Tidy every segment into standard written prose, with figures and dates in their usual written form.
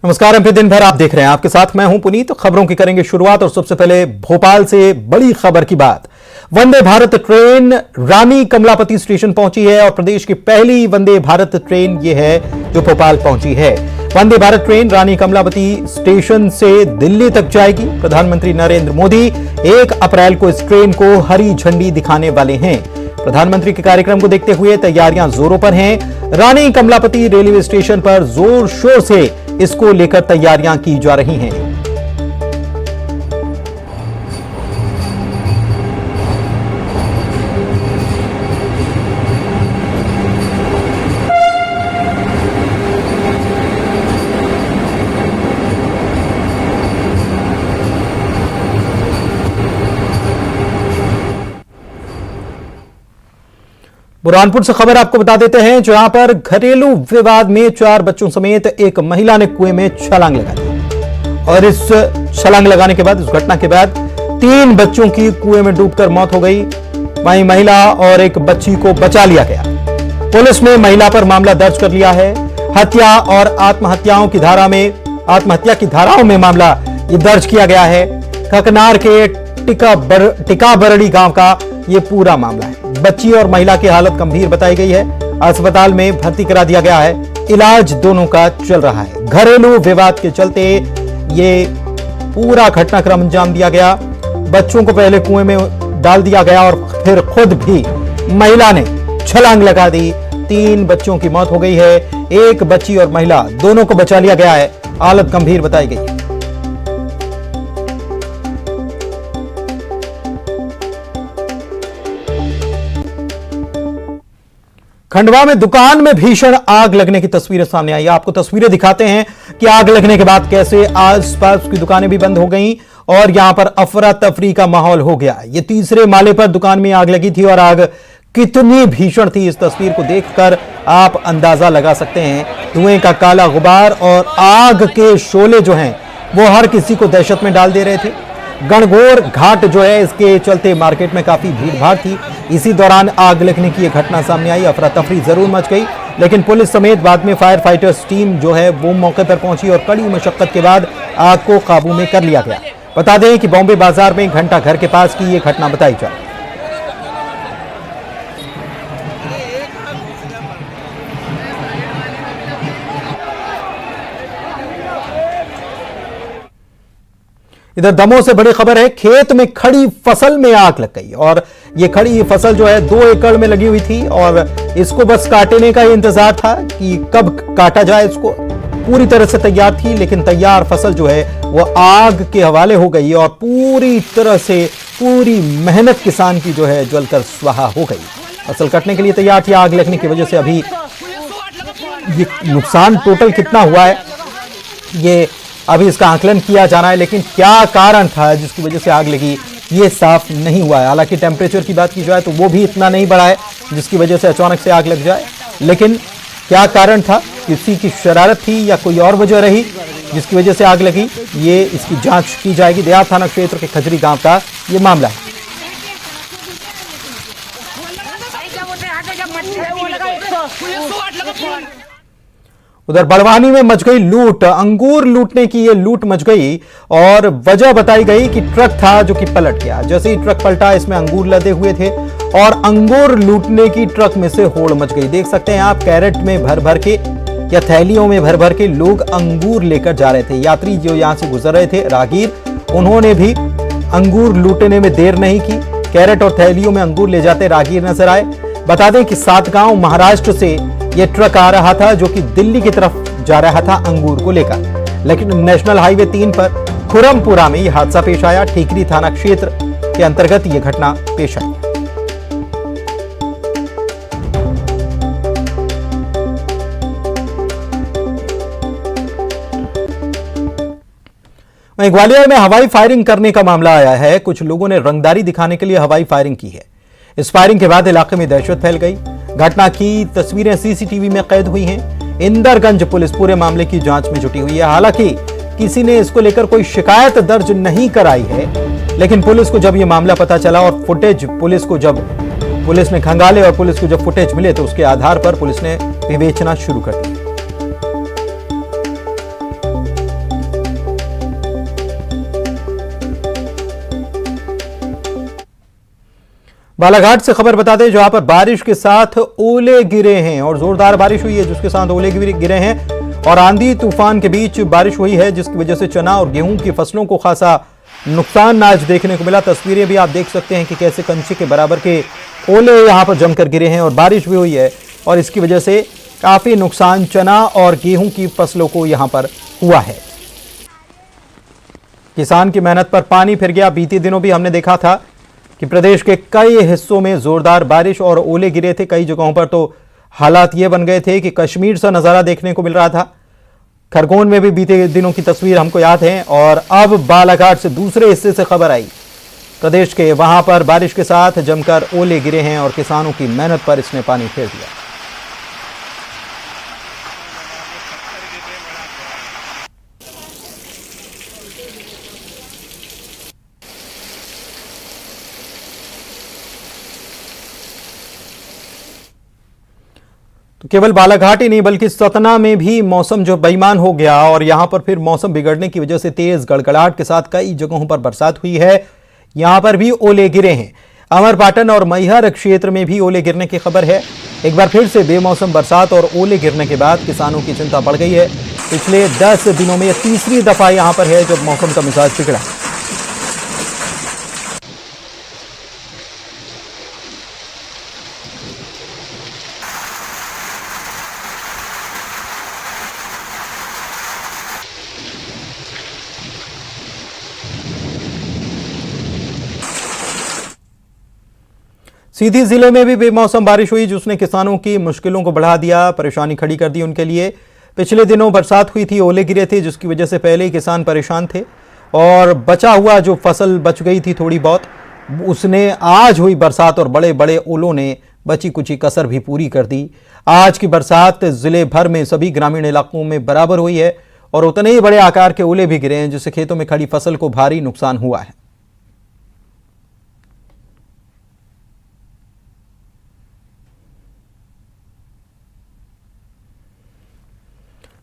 नमस्कार। हम फिर दिन भर आप देख रहे हैं, आपके साथ मैं हूं पुनीत। खबरों की करेंगे शुरुआत और सबसे पहले भोपाल से बड़ी खबर की बात। वंदे भारत ट्रेन रानी कमलापति स्टेशन पहुंची है और प्रदेश की पहली वंदे भारत ट्रेन यह है जो भोपाल पहुंची है। वंदे भारत ट्रेन रानी कमलापति स्टेशन से दिल्ली तक जाएगी। प्रधानमंत्री नरेंद्र मोदी 1 अप्रैल को इस ट्रेन को हरी झंडी दिखाने वाले हैं। प्रधानमंत्री के कार्यक्रम को देखते हुए तैयारियां जोरों पर हैं। रानी कमलापति रेलवे स्टेशन पर जोर शोर से इसको लेकर तैयारियां की जा रही हैं। बुरहानपुर से खबर आपको बता देते हैं, जहां पर घरेलू विवाद में 4 बच्चों समेत एक महिला ने कुएं में छलांग लगा दी और इस छलांग लगाने के बाद, इस घटना के बाद 3 बच्चों की कुएं में डूबकर मौत हो गई। वहीं महिला और एक बच्ची को बचा लिया गया। पुलिस ने महिला पर मामला दर्ज कर लिया है। हत्या और आत्महत्या की धाराओं में मामला ये दर्ज किया गया है। ककनार के टिकाबरड़ी गांव का ये पूरा मामला है। बच्ची और महिला की हालत गंभीर बताई गई है। अस्पताल में भर्ती करा दिया गया है। इलाज दोनों का चल रहा है। घरेलू विवाद के चलते ये पूरा घटनाक्रम अंजाम दिया गया। बच्चों को पहले कुएं में डाल दिया गया और फिर खुद भी महिला ने छलांग लगा दी। 3 बच्चों की मौत हो गई है। एक बच्ची और महिला दोनों को बचा लिया गया है। हालत गंभीर बताई गई है। खंडवा में दुकान में भीषण आग लगने की तस्वीरें सामने आई। आपको तस्वीरें दिखाते हैं कि आग लगने के बाद कैसे आसपास की दुकानें भी बंद हो गईं और यहां पर अफरा तफरी का माहौल हो गया। ये 3रे माले पर दुकान में आग लगी थी और आग कितनी भीषण थी, इस तस्वीर को देखकर आप अंदाजा लगा सकते हैं। धुएं का काला गुबार और आग के शोले जो हैं वो हर किसी को दहशत में डाल दे रहे थे। गणगौर घाट जो है, इसके चलते मार्केट में काफी भीड़ भाड़ थी। इसी दौरान आग लगने की यह घटना सामने आई। अफरा तफरी जरूर मच गई, लेकिन पुलिस समेत बाद में फायर फाइटर्स टीम जो है वो मौके पर पहुंची और कड़ी मशक्कत के बाद आग को काबू में कर लिया गया। बता दें कि बॉम्बे बाजार में घंटा घर के पास की यह घटना बताई जाए। इधर दमोह से बड़ी खबर है। खेत में खड़ी फसल में आग लग गई और ये खड़ी फसल जो है 2 एकड़ में लगी हुई थी और इसको बस काटने का ही इंतजार था कि कब काटा जाए। इसको पूरी तरह से तैयार थी, लेकिन तैयार फसल जो है वो आग के हवाले हो गई और पूरी तरह से पूरी मेहनत किसान की जो है जलकर स्वाहा हो गई। फसल कटने के लिए तैयार थी, आग लगने की वजह से अभी ये नुकसान टोटल कितना हुआ है ये अभी इसका आकलन किया जाना है, लेकिन क्या कारण था जिसकी वजह से आग लगी ये साफ नहीं हुआ है। हालांकि टेम्परेचर की बात की जाए तो वो भी इतना नहीं बढ़ा है जिसकी वजह से अचानक से आग लग जाए, लेकिन क्या कारण था, किसी की शरारत थी या कोई और वजह रही जिसकी वजह से आग लगी, ये इसकी जांच की जाएगी। देहात थाना क्षेत्र के खजरी गांव का ये मामला है। उधर बड़वानी में मच गई लूट। अंगूर लूटने की ये लूट मच गई और वजह बताई गई कि ट्रक था जो कि पलट गया। जैसे ही ट्रक पलटा, इसमें अंगूर लदे हुए थे और अंगूर लूटने की ट्रक में से होड़ मच गई। देख सकते हैं आप, कैरेट में भर भर के या थैलियों में भर भर के लोग अंगूर लेकर जा रहे थे। यात्री जो यहां से गुजर रहे थे, राहगीर, उन्होंने भी अंगूर लूटने में देर नहीं की। कैरेट और थैलियों में अंगूर ले जाते राहगीर नजर आए। बता दें कि सातगांव महाराष्ट्र से यह ट्रक आ रहा था जो कि दिल्ली की तरफ जा रहा था अंगूर को लेकर, लेकिन नेशनल हाईवे 3 पर खुरमपुरा में यह हादसा पेश आया। ठीकरी थाना क्षेत्र के अंतर्गत यह घटना पेश आई। वहीं ग्वालियर में हवाई फायरिंग करने का मामला आया है। कुछ लोगों ने रंगदारी दिखाने के लिए हवाई फायरिंग की है। इस फायरिंग के बाद इलाके में दहशत फैल गई। घटना की तस्वीरें सीसीटीवी में कैद हुई हैं। इंदरगंज पुलिस पूरे मामले की जांच में जुटी हुई है। हालांकि किसी ने इसको लेकर कोई शिकायत दर्ज नहीं कराई है, लेकिन पुलिस को जब यह मामला पता चला और फुटेज पुलिस ने खंगाले और पुलिस को जब फुटेज मिले तो उसके आधार पर पुलिस ने विवेचना शुरू कर दी। बालाघाट से खबर बता दें, जहां पर बारिश के साथ ओले गिरे हैं और जोरदार बारिश हुई है, जिसके साथ ओले गिरे हैं और आंधी तूफान के बीच बारिश हुई है, जिसकी वजह से चना और गेहूं की फसलों को खासा नुकसान आज देखने को मिला। तस्वीरें भी आप देख सकते हैं कि कैसे कंचे के बराबर के ओले यहां पर जमकर गिरे हैं और बारिश भी हुई है और इसकी वजह से काफी नुकसान चना और गेहूं की फसलों को यहां पर हुआ है। किसान की मेहनत पर पानी फिर गया। बीते दिनों भी हमने देखा था कि प्रदेश के कई हिस्सों में जोरदार बारिश और ओले गिरे थे। कई जगहों पर तो हालात ये बन गए थे कि कश्मीर सा नजारा देखने को मिल रहा था। खरगोन में भी बीते दिनों की तस्वीर हमको याद है और अब बालाघाट से दूसरे हिस्से से खबर आई प्रदेश के, वहां पर बारिश के साथ जमकर ओले गिरे हैं और किसानों की मेहनत पर इसने पानी फेर दिया। तो केवल बालाघाट ही नहीं बल्कि सतना में भी मौसम जो बेईमान हो गया और यहां पर फिर मौसम बिगड़ने की वजह से तेज गड़गड़ाहट के साथ कई जगहों पर बरसात हुई है। यहां पर भी ओले गिरे हैं। अमरपाटन और मैहर क्षेत्र में भी ओले गिरने की खबर है। एक बार फिर से बेमौसम बरसात और ओले गिरने के बाद किसानों की चिंता बढ़ गई है। पिछले 10 दिनों में यह तीसरी दफा यहां पर है जब मौसम का मिजाज बिगड़ा। सीधी जिले में भी बेमौसम बारिश हुई, जिसने किसानों की मुश्किलों को बढ़ा दिया, परेशानी खड़ी कर दी उनके लिए। पिछले दिनों बरसात हुई थी, ओले गिरे थे, जिसकी वजह से पहले ही किसान परेशान थे और बचा हुआ जो फसल बच गई थी थोड़ी बहुत, उसने आज हुई बरसात और बड़े बड़े ओलों ने बची कुची कसर भी पूरी कर दी। आज की बरसात जिले भर में सभी ग्रामीण इलाकों में बराबर हुई है और उतने ही बड़े आकार के ओले भी गिरे हैं, जिससे खेतों में खड़ी फसल को भारी नुकसान हुआ है।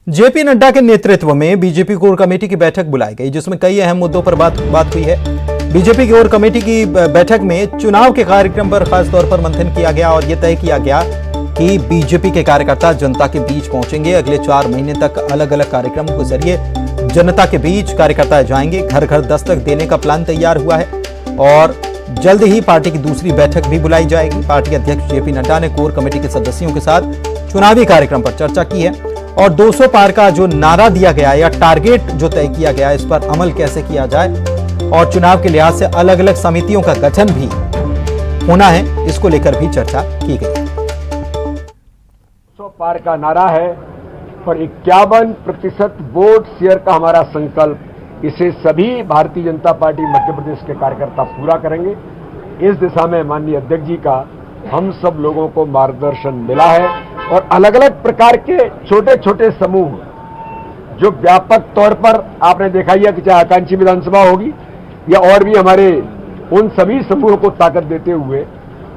जेपी नड्डा के नेतृत्व में बीजेपी कोर कमेटी की बैठक बुलाई गई, जिसमें कई अहम मुद्दों पर बात हुई है। बीजेपी कोर कमेटी की बैठक में चुनाव के कार्यक्रम पर खास तौर पर मंथन किया गया और यह तय किया गया कि बीजेपी के कार्यकर्ता जनता के बीच पहुंचेंगे। अगले 4 महीने तक अलग अलग कार्यक्रमों के जरिए जनता के बीच कार्यकर्ता जाएंगे। घर घर दस्तक देने का प्लान तैयार हुआ है और जल्द ही पार्टी की दूसरी बैठक भी बुलाई जाएगी। पार्टी अध्यक्ष जेपी नड्डा ने कोर कमेटी के सदस्यों के साथ चुनावी कार्यक्रम पर चर्चा की है और 200 पार का जो नारा दिया गया या टारगेट जो तय किया गया, इस पर अमल कैसे किया जाए और चुनाव के लिहाज से अलग अलग समितियों का गठन भी होना है, इसको लेकर भी चर्चा की गई। 200 पार का नारा है और 51% वोट शेयर का हमारा संकल्प, इसे सभी भारतीय जनता पार्टी मध्य प्रदेश के कार्यकर्ता पूरा करेंगे। इस दिशा में माननीय अध्यक्ष जी का हम सब लोगों को मार्गदर्शन मिला है और अलग अलग प्रकार के छोटे छोटे समूह जो व्यापक तौर पर आपने देखा ही है कि चाहे आकांक्षी विधानसभा होगी या और भी हमारे उन सभी समूहों को ताकत देते हुए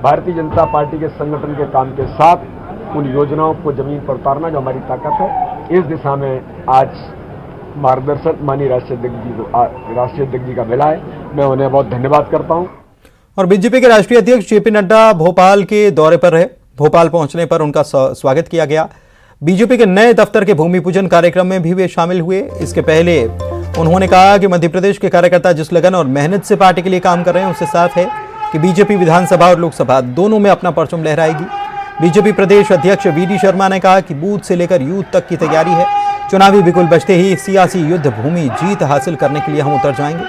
भारतीय जनता पार्टी के संगठन के काम के साथ उन योजनाओं को जमीन पर उतारना जो हमारी ताकत है, इस दिशा में आज मार्गदर्शन माननीय राष्ट्रीय अध्यक्ष जी का मिला है। मैं उन्हें बहुत धन्यवाद करता हूं। और बीजेपी के राष्ट्रीय अध्यक्ष जेपी नड्डा भोपाल के दौरे पर रहे। भोपाल पहुंचने पर उनका स्वागत किया गया। बीजेपी के नए दफ्तर के भूमि पूजन कार्यक्रम में भी वे शामिल हुए। इसके पहले उन्होंने कहा कि मध्य प्रदेश के कार्यकर्ता जिस लगन और मेहनत से पार्टी के लिए काम कर रहे हैं, उससे साफ है कि बीजेपी विधानसभा और लोकसभा दोनों में अपना परचम लहराएगी। बीजेपी प्रदेश अध्यक्ष वीडी शर्मा ने कहा कि बूथ से लेकर यूथ तक की तैयारी है। चुनावी बिगुल बजते ही सियासी युद्ध भूमि जीत हासिल करने के लिए हम उतर जाएंगे।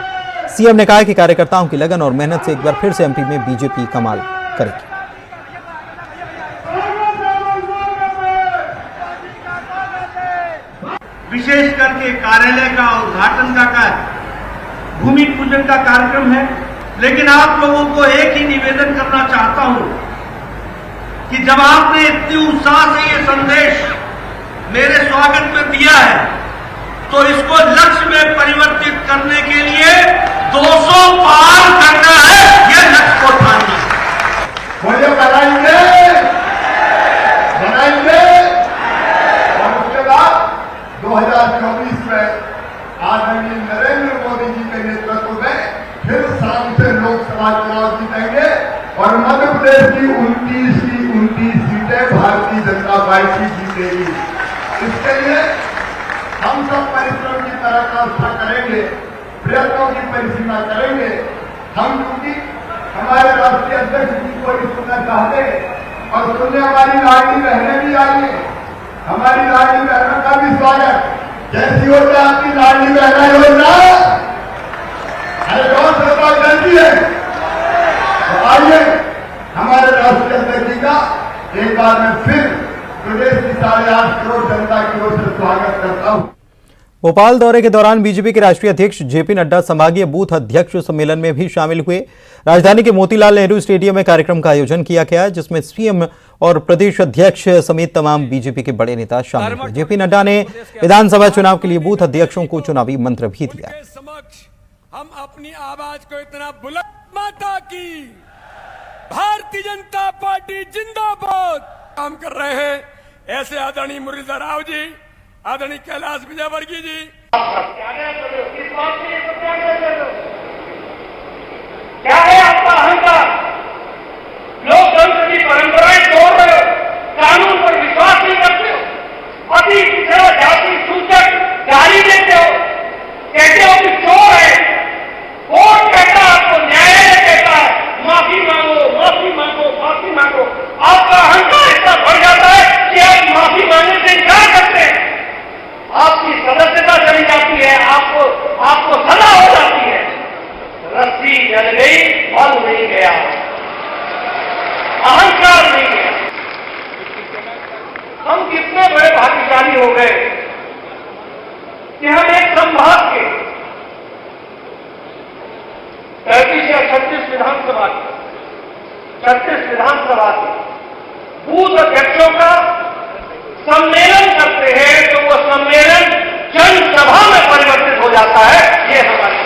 सीएम ने कहा कि कार्यकर्ताओं की लगन और मेहनत से एक बार फिर से एमपी में बीजेपी कमाल करेगी। विशेष करके कार्यालय का उद्घाटन का कार्य, भूमि पूजन का कार्यक्रम है, लेकिन आप लोगों को एक ही निवेदन करना चाहता हूं कि जब आपने इतनी उत्साह से ये संदेश मेरे स्वागत में दिया है, तो इसको लक्ष्य में परिवर्तित करने के लिए 200 पार करना है, ये लक्ष्य को ठानना है। मुझे बनाएंगे और उसके बाद 2024 में आदरणीय नरेंद्र मोदी जी के नेतृत्व में फिर शाम से लोकसभा चुनाव जीतेंगे और मध्य प्रदेश की 29 की 29 सीटें भारतीय जनता पार्टी जीतेगी। इसके लिए हम सब परिश्रम की पराकाष्ठा करेंगे, प्रयत्नों की परिसीमा करेंगे। हम क्योंकि हमारे राष्ट्रीय अध्यक्ष जी को भी सुनना चाहते हैं और सुनने हमारी लाडली बहनें भी आई हैं। हमारी लाडली बहनों का भी स्वागत। कैसी होता है आपकी लाडली बहना योजना? अरे कौन सरकार जल्दी है तो आइए हमारे राष्ट्रीय अध्यक्ष जी का एक बार मैं फिर प्रदेश की 8.5 करोड़ जनता की ओर से स्वागत करता हूं। भोपाल दौरे के दौरान बीजेपी के राष्ट्रीय अध्यक्ष जेपी नड्डा संभागीय बूथ अध्यक्ष सम्मेलन में भी शामिल हुए। राजधानी के मोतीलाल नेहरू स्टेडियम में कार्यक्रम का आयोजन किया गया, जिसमें सीएम और प्रदेश अध्यक्ष समेत तमाम बीजेपी के बड़े नेता शामिल हुए। जेपी नड्डा ने विधानसभा चुनाव के लिए बूथ अध्यक्षों को चुनावी मंत्र भी दिया। हम अपनी आवाज को इतना बुलंद माता की भारतीय जनता पार्टी जिंदाबाद काम कर रहे हैं। ऐसे आदरणीय मुरलीधर राव जी, आदरणीय कैलाश विजयवर्गीय जी, क्या है आपका अहंकार? लोकतंत्र की परंपराएं तोड़ रहे हो, कानून पर विश्वास नहीं करते हो, अति पिछड़ा जाति सूचक गाली देते हो, कहते हो कि चोर है। कोर्ट कहता है आपको, न्यायालय कहता है माफी मांगो, माफी मांगो, माफी मांगो। आपका अहंकार इतना बढ़ जाता है कि आप माफी मांगने से इनकार करते हैं। आपकी सदस्यता चली जाती है, आपको सजा हो जाती है। रस्सी जल गई, बल नहीं गया, अहंकार नहीं गया। हम कितने बड़े भाग्यशाली हो गए कि हम एक संभाग के 35 या 36 विधानसभा के बूथ अध्यक्षों का सम्मेलन करते हैं, तो वो सम्मेलन जनसभा में परिवर्तित हो जाता है। ये हमारी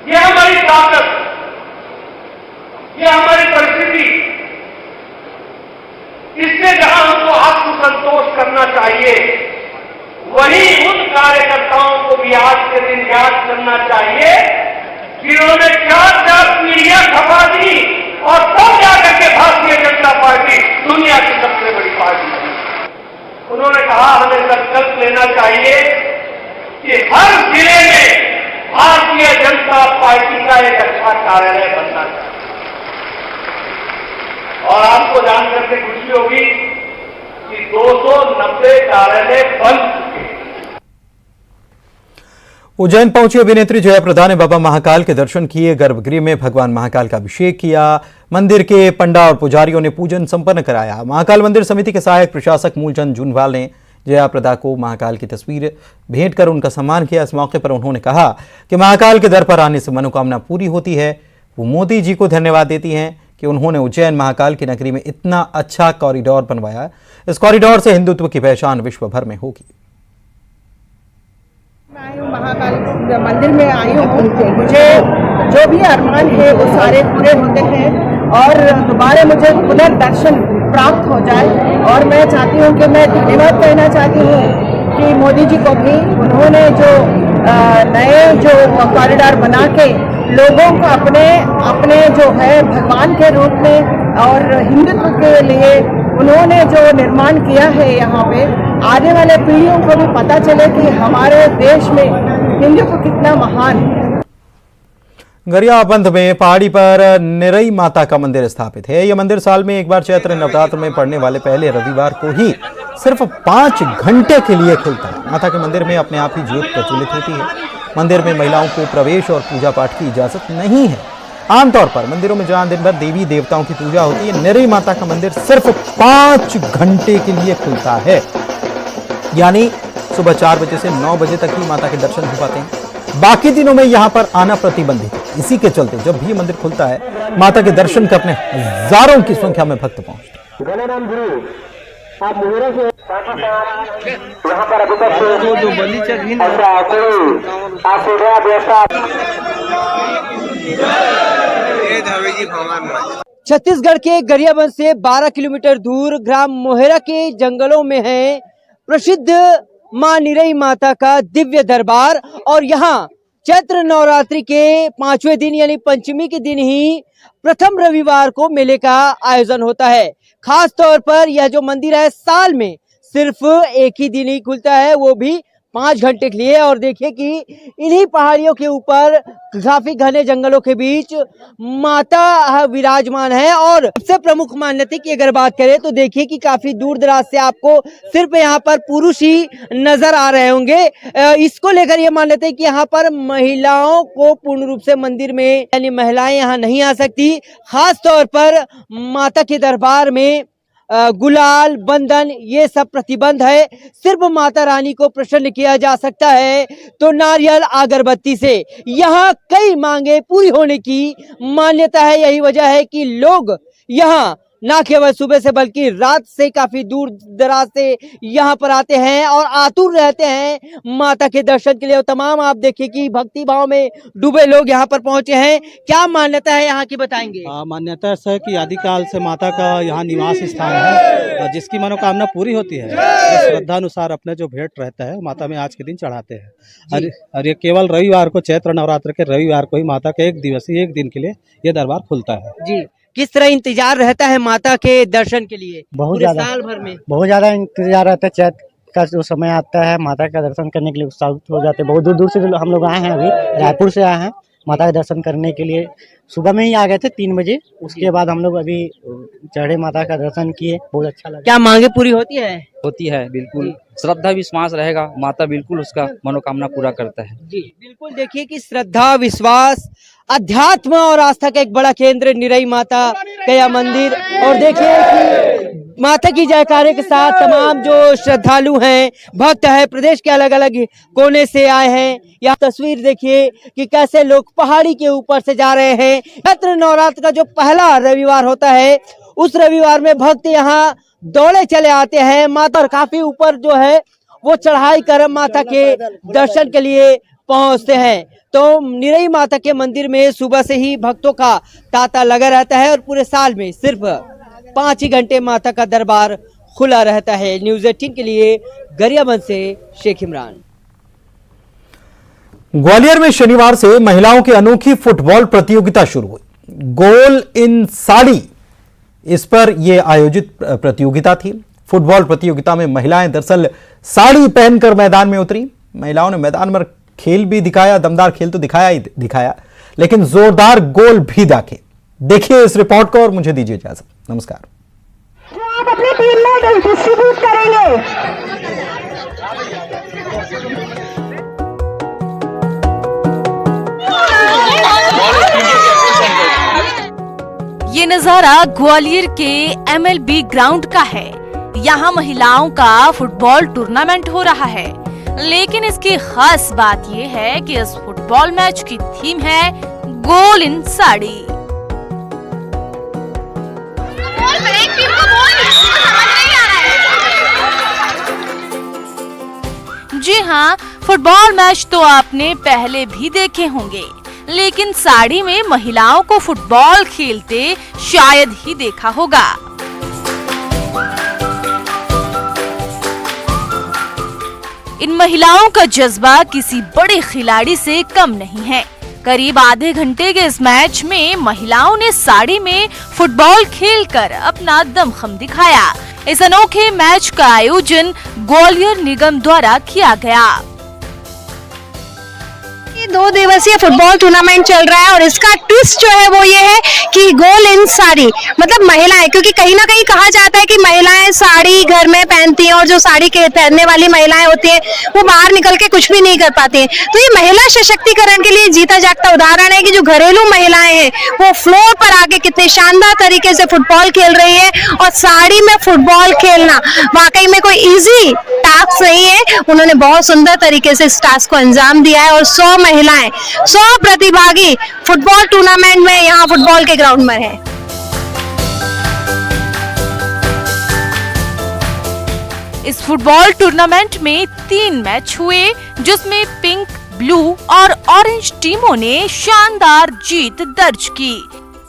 ये हमारी ताकत, ये हमारी परिस्थिति। इससे जहां हमको आत्मसंतोष करना चाहिए, वहीं उन कार्यकर्ताओं को भी आज के दिन याद करना चाहिए जिन्होंने 4 पीढ़ियां खपा दी और तब जाकर के भारतीय जनता पार्टी दुनिया की सबसे बड़ी पार्टी थी। उन्होंने कहा हमें संकल्प लेना चाहिए कि हर जिले में भारतीय जनता पार्टी का एक अच्छा कार्यालय बनना चाहिए। और आपको जानकर के खुशी होगी कि 290 कार्यालय बन चुके हैं। उज्जैन पहुंची अभिनेत्री जया प्रदा ने बाबा महाकाल के दर्शन किए, गर्भगृह में भगवान महाकाल का अभिषेक किया। मंदिर के पंडा और पुजारियों ने पूजन संपन्न कराया। महाकाल मंदिर समिति के सहायक प्रशासक मूलचंद जूनवाल ने जया प्रदा को महाकाल की तस्वीर भेंट कर उनका सम्मान किया। इस मौके पर उन्होंने कहा कि महाकाल के दर पर आने से मनोकामना पूरी होती है। वो मोदी जी को धन्यवाद देती हैं कि उन्होंने उज्जैन महाकाल की नगरी में इतना अच्छा कॉरिडोर बनवाया। इस कॉरिडोर से हिंदुत्व की पहचान विश्व भर में होगी। मैं आई हूँ महाकाल मंदिर में आई हूँ। मुझे जो भी अरमान है वो सारे पूरे होते हैं और दोबारा मुझे पुनर्दर्शन प्राप्त हो जाए। और मैं चाहती हूँ कि मैं धन्यवाद कहना चाहती हूँ कि मोदी जी को भी, उन्होंने जो नए जो कॉरिडोर बना के लोगों को अपने जो है भगवान के रूप में और हिंदुत्व के लिए उन्होंने जो निर्माण किया है, यहाँ पे आने वाले पीढ़ियों को भी पता चले कि हमारे देश में हिंदुत्व कितना महान है। गरियाबंद में पहाड़ी पर निरई माता का मंदिर स्थापित है। यह मंदिर साल में एक बार चैत्र नवरात्र में पड़ने वाले पहले रविवार को ही सिर्फ 5 घंटे के लिए खुलता है। माता के मंदिर में अपने आप ही ज्योत प्रज्वलित होती है। मंदिर में महिलाओं को प्रवेश और पूजा पाठ की इजाजत नहीं है। आमतौर पर मंदिरों में जहां दिन भर देवी देवताओं की पूजा होती है, निरई माता का मंदिर सिर्फ 5 घंटे के लिए खुलता है। यानी सुबह 4 बजे से 9 बजे तक ही माता के दर्शन हो पाते हैं। बाकी दिनों में यहां पर आना प्रतिबंधित है। इसी के चलते जब भी मंदिर खुलता है, माता के दर्शन करने हजारों की संख्या में भक्त पहुंचते हैं। आप मुहैया से यहाँ पर अभी तक जो बलीचा छत्तीसगढ़ के गरियाबंद से 12 किलोमीटर दूर ग्राम मोहेरा के जंगलों में है प्रसिद्ध मां निरई माता का दिव्य दरबार। और यहाँ चैत्र नवरात्रि के 5वें दिन यानी पंचमी के दिन ही प्रथम रविवार को मेले का आयोजन होता है। खास तौर पर यह जो मंदिर है साल में सिर्फ एक ही दिन ही खुलता है, वो भी 5 घंटे के लिए। और देखिए कि इन्हीं पहाड़ियों के ऊपर काफी घने जंगलों के बीच माता विराजमान है। और सबसे प्रमुख मान्यता की अगर बात करें तो देखिए कि काफी दूर दराज से आपको सिर्फ यहाँ पर पुरुष ही नजर आ रहे होंगे। इसको लेकर यह मान्यता है कि यहाँ पर महिलाओं को पूर्ण रूप से मंदिर में यानी महिलाएं यहाँ नहीं आ सकती। खास तौर पर माता के दरबार में गुलाल बंधन ये सब प्रतिबंध है। सिर्फ माता रानी को प्रसन्न किया जा सकता है तो नारियल अगरबत्ती से। यहाँ कई मांगे पूरी होने की मान्यता है। यही वजह है कि लोग यहाँ ना केवल सुबह से बल्कि रात से काफी दूर दराज से यहाँ पर आते हैं और आतुर रहते हैं माता के दर्शन के लिए। तमाम आप देखिए कि भक्ति भाव में डूबे लोग यहाँ पर पहुंचे हैं। क्या मान्यता है यहाँ की बताएंगे? मान्यता ऐसा है कि आदिकाल से माता का यहाँ निवास स्थान है, जिसकी मनोकामना पूरी होती है श्रद्धा अनुसार अपने जो भेंट रहता है माता में आज के दिन चढ़ाते हैं। और ये केवल रविवार को, चैत्र नवरात्र के रविवार को ही माता के एक दिन के लिए ये दरबार खुलता है। जी, किस तरह इंतजार रहता है माता के दर्शन के लिए? बहुत ज्यादा, साल भर में बहुत ज्यादा इंतजार रहता है। चैत्र का जो समय आता है माता का दर्शन करने के लिए उत्साहित हो जाते हैं। बहुत दूर दूर से हम लोग आए हैं, अभी रायपुर से आए हैं माता के दर्शन करने के लिए। सुबह में ही आ गए थे 3 बजे, उसके बाद हम लोग अभी चढ़े माता का दर्शन किए, बहुत अच्छा लगा। क्या मांगे पूरी होती है? होती है, बिल्कुल। श्रद्धा विश्वास रहेगा, माता बिल्कुल उसका मनोकामना पूरा करता है। जी बिल्कुल। देखिए कि श्रद्धा विश्वास अध्यात्म और आस्था का एक बड़ा केंद्र निरई माता का यह मंदिर। और देखिए कि माता की जयकारे के साथ तमाम जो श्रद्धालु हैं, भक्त हैं, प्रदेश के अलग अलग कोने से आए हैं। यह तस्वीर देखिए कि कैसे लोग पहाड़ी के ऊपर से जा रहे हैं। चैत्र नवरात्र का जो पहला रविवार होता है उस रविवार में भक्त यहाँ दौड़े चले आते हैं माता, और काफी ऊपर जो है वो चढ़ाई कर माता के दर्शन के लिए पहुंचते हैं। तो निरई माता के मंदिर में सुबह से ही भक्तों का तांता लगा रहता है और पूरे साल में सिर्फ 5 ही घंटे माता का दरबार खुला रहता है। न्यूज़ 18 के लिए गरियाबंद से शेख इमरान। ग्वालियर में शनिवार से महिलाओं की अनोखी फुटबॉल प्रतियोगिता शुरू हुई। गोल इन साड़ी, इस पर यह आयोजित प्रतियोगिता थी। फुटबॉल प्रतियोगिता में महिलाएं दरअसल साड़ी पहनकर मैदान में उतरी। महिलाओं ने मैदान में खेल भी दिखाया, दमदार खेल तो दिखाया ही दिखाया, लेकिन जोरदार गोल भी दाखे। देखिए इस रिपोर्ट को और मुझे दीजिए इजाजत। नमस्कार। आप अपनी टीम में डिस्ट्रीब्यूट करेंगे। ये नजारा ग्वालियर के MLB ग्राउंड का है। यहाँ महिलाओं का फुटबॉल टूर्नामेंट हो रहा है, लेकिन इसकी खास बात ये है कि इस फुटबॉल मैच की थीम है गोल इन साड़ी। जी हाँ, फुटबॉल मैच तो आपने पहले भी देखे होंगे, लेकिन साड़ी में महिलाओं को फुटबॉल खेलते शायद ही देखा होगा। इन महिलाओं का जज्बा किसी बड़े खिलाड़ी से कम नहीं है। करीब आधे घंटे के इस मैच में महिलाओं ने साड़ी में फुटबॉल खेलकर अपना दमखम दिखाया। इस अनोखे मैच का आयोजन ग्वालियर निगम द्वारा किया गया। 2 दिवसीय फुटबॉल टूर्नामेंट चल रहा है और इसका ट्विस्ट जो है वो ये है कि गोल इन साड़ी, मतलब महिलाएं, क्योंकि कहीं ना कहीं कहा जाता है कि महिलाएं साड़ी घर में पहनती हैं और जो साड़ी के पहनने वाली महिलाएं होती हैं वो बाहर निकल के कुछ भी नहीं कर पाती हैं। तो ये महिला सशक्तिकरण के लिए जीता जागता उदाहरण है कि जो घरेलू महिलाएं हैं वो फ्लोर पर आके कितने शानदार तरीके से फुटबॉल खेल रही है। और साड़ी में फुटबॉल खेलना वाकई में कोई ईजी टास्क नहीं है। उन्होंने बहुत सुंदर तरीके से इस टास्क को अंजाम दिया है और 100 महिलाएं, 100 प्रतिभागी फुटबॉल टूर्नामेंट में यहाँ फुटबॉल के ग्राउंड में हैं। इस फुटबॉल टूर्नामेंट में 3 मैच हुए, जिसमें पिंक, ब्लू और ऑरेंज टीमों ने शानदार जीत दर्ज की।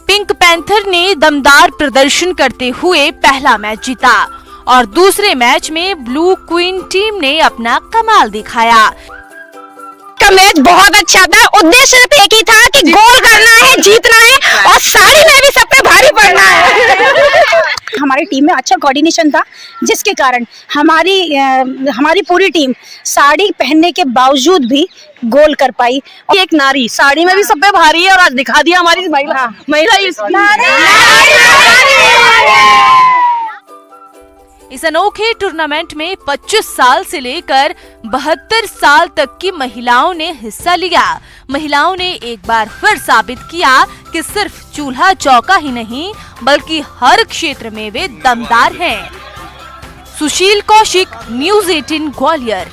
पिंक पैंथर ने दमदार प्रदर्शन करते हुए पहला मैच जीता और दूसरे मैच में ब्लू क्वीन टीम ने अपना कमाल दिखाया। का मैच बहुत अच्छा था। उद्देश्य सिर्फ एक ही था कि गोल करना है, जीतना है और साड़ी में भी सब पे भारी पड़ना है। हमारी टीम में अच्छा कोऑर्डिनेशन था, जिसके कारण हमारी पूरी टीम साड़ी पहनने के बावजूद भी गोल कर पाई। एक नारी साड़ी में भी सब पे भारी है और आज दिखा दिया हमारी महिला इस अनोखे टूर्नामेंट में 25 साल से लेकर 72 साल तक की महिलाओं ने हिस्सा लिया। महिलाओं ने एक बार फिर साबित किया कि सिर्फ चूल्हा चौका ही नहीं बल्कि हर क्षेत्र में वे दमदार हैं। सुशील कौशिक, न्यूज़ 18 ग्वालियर।